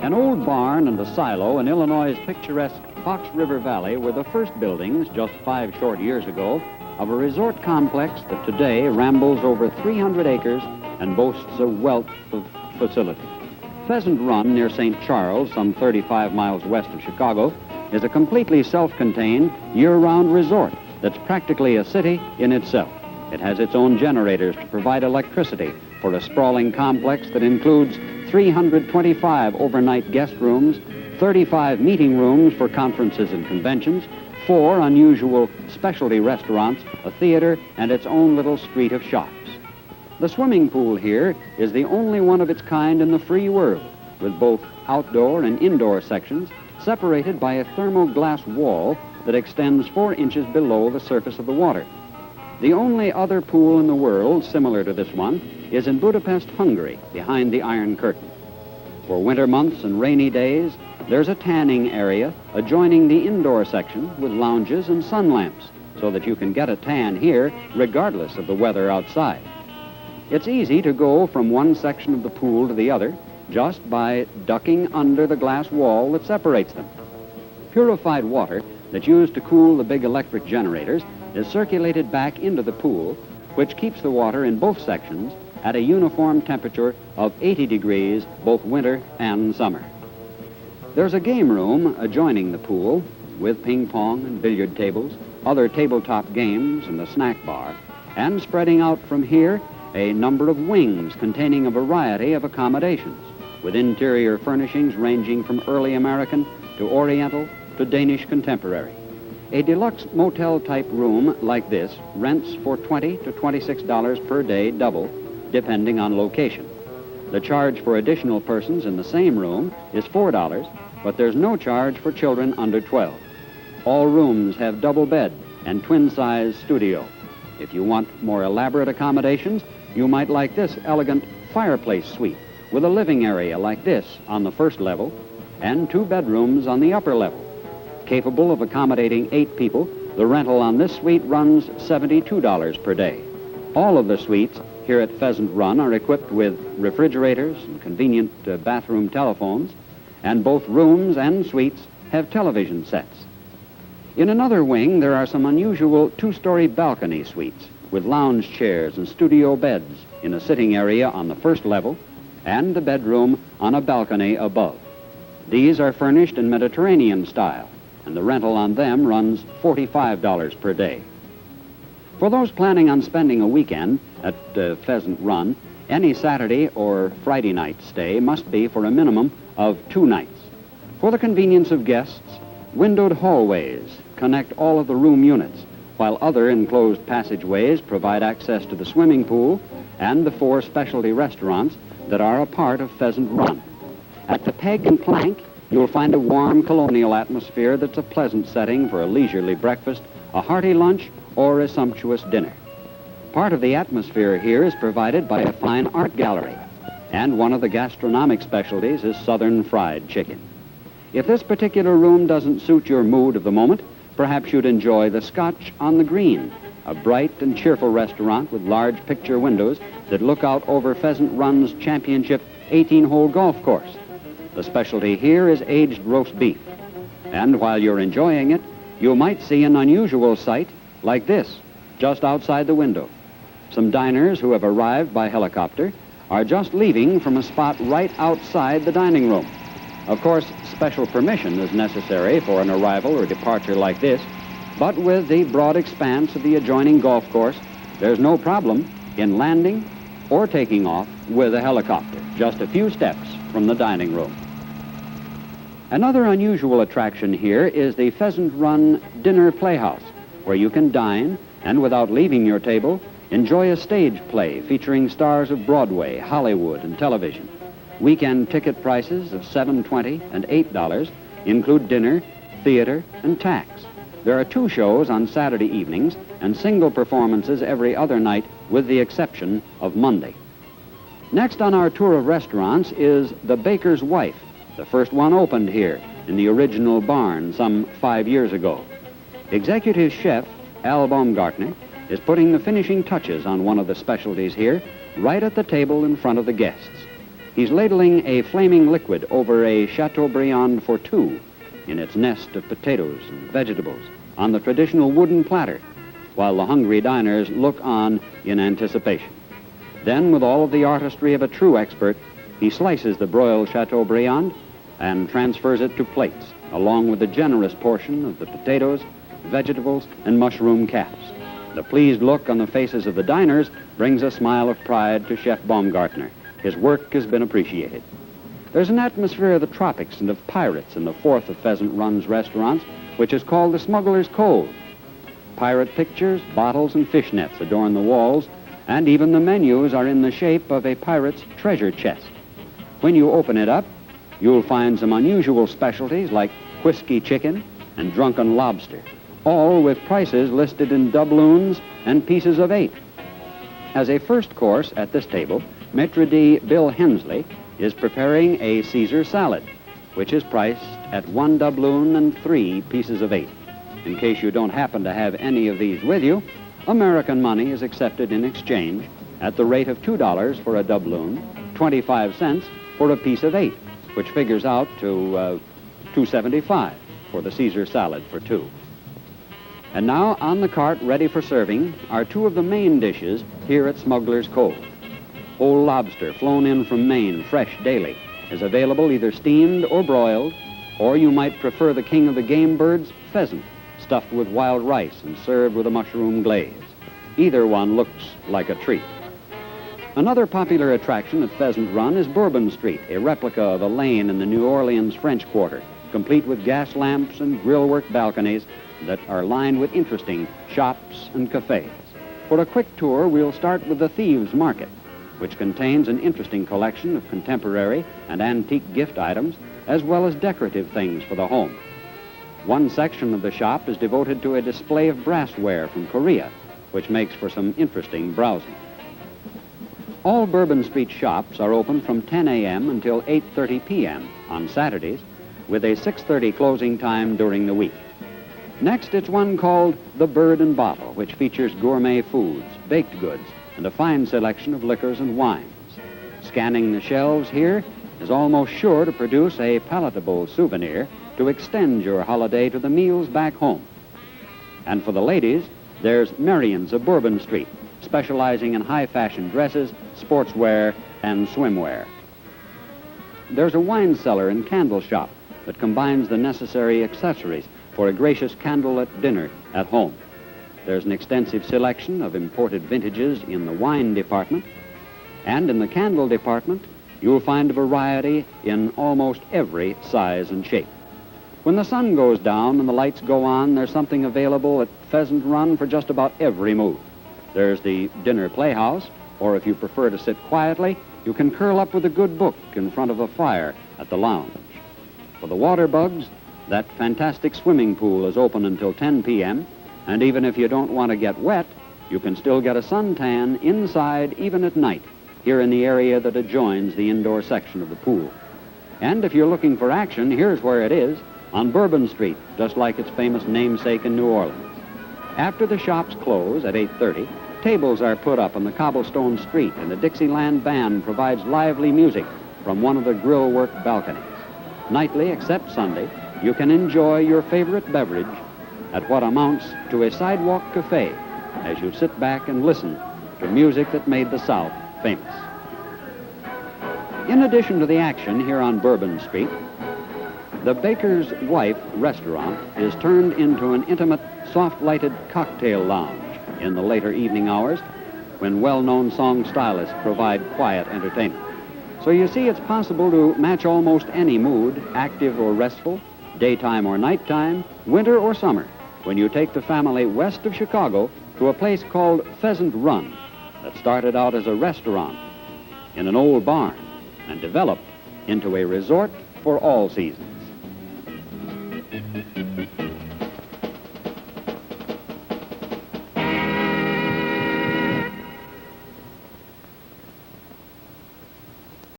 An old barn and a silo in Illinois' picturesque Fox River Valley were the first buildings, just 5 short years ago, of a resort complex that today rambles over 300 acres and boasts a wealth of facility. Pheasant Run near St. Charles, some 35 miles west of Chicago, is a completely self-contained, year-round resort that's practically a city in itself. It has its own generators to provide electricity for a sprawling complex that includes 325 overnight guest rooms, 35 meeting rooms for conferences and conventions, 4 unusual specialty restaurants, a theater, and its own little street of shops. The swimming pool here is the only one of its kind in the free world, with both outdoor and indoor sections separated by a thermoglass wall that extends 4 inches below the surface of the water. The only other pool in the world similar to this one is in Budapest, Hungary, behind the Iron Curtain. For winter months and rainy days, there's a tanning area adjoining the indoor section with lounges and sun lamps, so that you can get a tan here regardless of the weather outside. It's easy to go from one section of the pool to the other just by ducking under the glass wall that separates them. Purified water that's used to cool the big electric generators is circulated back into the pool, which keeps the water in both sections at a uniform temperature of 80 degrees both winter and summer. There's a game room adjoining the pool with ping pong and billiard tables, other tabletop games, and a snack bar, and spreading out from here a number of wings containing a variety of accommodations, with interior furnishings ranging from early American to Oriental to Danish contemporary. A deluxe motel-type room like this rents for $20 to $26 per day double, depending on location. The charge for additional persons in the same room is $4, but there's no charge for children under 12. All rooms have double bed and twin-size studio. If you want more elaborate accommodations, you might like this elegant fireplace suite with a living area like this on the first level and 2 bedrooms on the upper level. Capable of accommodating 8 people, the rental on this suite runs $72 per day. All of the suites here at Pheasant Run are equipped with refrigerators and convenient bathroom telephones, and both rooms and suites have television sets. In another wing, there are some unusual 2-story balcony suites with lounge chairs and studio beds in a sitting area on the first level and a bedroom on a balcony above. These are furnished in Mediterranean style, and the rental on them runs $45 per day. For those planning on spending a weekend at Pheasant Run, any Saturday or Friday night stay must be for a minimum of 2 nights. For the convenience of guests, windowed hallways connect all of the room units, while other enclosed passageways provide access to the swimming pool and the 4 specialty restaurants that are a part of Pheasant Run. At the Peg and Plank, you'll find a warm colonial atmosphere that's a pleasant setting for a leisurely breakfast, a hearty lunch, or a sumptuous dinner. Part of the atmosphere here is provided by a fine art gallery, and one of the gastronomic specialties is Southern fried chicken. If this particular room doesn't suit your mood of the moment, perhaps you'd enjoy the Scotch on the Green, a bright and cheerful restaurant with large picture windows that look out over Pheasant Run's championship 18-hole golf course. The specialty here is aged roast beef. And while you're enjoying it, you might see an unusual sight like this, just outside the window. Some diners who have arrived by helicopter are just leaving from a spot right outside the dining room. Of course, special permission is necessary for an arrival or departure like this, but with the broad expanse of the adjoining golf course, there's no problem in landing or taking off with a helicopter, just a few steps from the dining room. Another unusual attraction here is the Pheasant Run Dinner Playhouse, where you can dine and, without leaving your table, enjoy a stage play featuring stars of Broadway, Hollywood, and television. Weekend ticket prices of $7.20 and $8 include dinner, theater, and tax. There are 2 shows on Saturday evenings and single performances every other night, with the exception of Monday. Next on our tour of restaurants is The Baker's Wife. The first one opened here in the original barn some 5 years ago. Executive chef Al Baumgartner is putting the finishing touches on one of the specialties here, right at the table in front of the guests. He's ladling a flaming liquid over a Chateaubriand for two in its nest of potatoes and vegetables on the traditional wooden platter, while the hungry diners look on in anticipation. Then, with all of the artistry of a true expert, he slices the broiled Chateaubriand and transfers it to plates, along with a generous portion of the potatoes, vegetables, and mushroom caps. The pleased look on the faces of the diners brings a smile of pride to Chef Baumgartner. His work has been appreciated. There's an atmosphere of the tropics and of pirates in the fourth of Pheasant Run's restaurants, which is called the Smuggler's Cove. Pirate pictures, bottles, and fishnets adorn the walls, and even the menus are in the shape of a pirate's treasure chest. When you open it up, you'll find some unusual specialties like whiskey chicken and drunken lobster, all with prices listed in doubloons and pieces of 8. As a first course at this table, Maitre d' Bill Hensley is preparing a Caesar salad, which is priced at 1 doubloon and 3 pieces of 8. In case you don't happen to have any of these with you, American money is accepted in exchange at the rate of $2 for a doubloon, 25 cents for a piece of 8, which figures out to $2.75 for the Caesar salad for 2. And now, on the cart ready for serving are 2 of the main dishes here at Smuggler's Cove. Whole lobster, flown in from Maine, fresh daily, is available either steamed or broiled, or you might prefer the king of the game birds, pheasant, stuffed with wild rice and served with a mushroom glaze. Either one looks like a treat. Another popular attraction at Pheasant Run is Bourbon Street, a replica of a lane in the New Orleans French Quarter, complete with gas lamps and grillwork balconies that are lined with interesting shops and cafes. For a quick tour, we'll start with the Thieves' Market, which contains an interesting collection of contemporary and antique gift items, as well as decorative things for the home. One section of the shop is devoted to a display of brassware from Korea, which makes for some interesting browsing. All Bourbon Street shops are open from 10 a.m. until 8:30 p.m. on Saturdays, with a 6:30 closing time during the week. Next, it's one called The Bird and Bottle, which features gourmet foods, baked goods, and a fine selection of liquors and wines. Scanning the shelves here is almost sure to produce a palatable souvenir to extend your holiday to the meals back home. And for the ladies, there's Marion's of Bourbon Street, specializing in high-fashion dresses, sportswear, and swimwear. There's a wine cellar and candle shop that combines the necessary accessories for a gracious candlelit dinner at home. There's an extensive selection of imported vintages in the wine department, and in the candle department, you'll find a variety in almost every size and shape. When the sun goes down and the lights go on, there's something available at Pheasant Run for just about every mood. There's the dinner playhouse, or if you prefer to sit quietly, you can curl up with a good book in front of a fire at the lounge. For the water bugs, that fantastic swimming pool is open until 10 p.m., and even if you don't want to get wet, you can still get a suntan inside even at night, here in the area that adjoins the indoor section of the pool. And if you're looking for action, here's where it is, on Bourbon Street, just like its famous namesake in New Orleans. After the shops close at 8:30, tables are put up on the cobblestone street, and the Dixieland Band provides lively music from one of the grillwork balconies. Nightly, except Sunday, you can enjoy your favorite beverage at what amounts to a sidewalk cafe as you sit back and listen to music that made the South famous. In addition to the action here on Bourbon Street, the Baker's Wife restaurant is turned into an intimate, soft-lighted cocktail lounge in the later evening hours when well-known song stylists provide quiet entertainment. So you see, it's possible to match almost any mood, active or restful, daytime or nighttime, winter or summer, when you take the family west of Chicago to a place called Pheasant Run that started out as a restaurant in an old barn and developed into a resort for all seasons.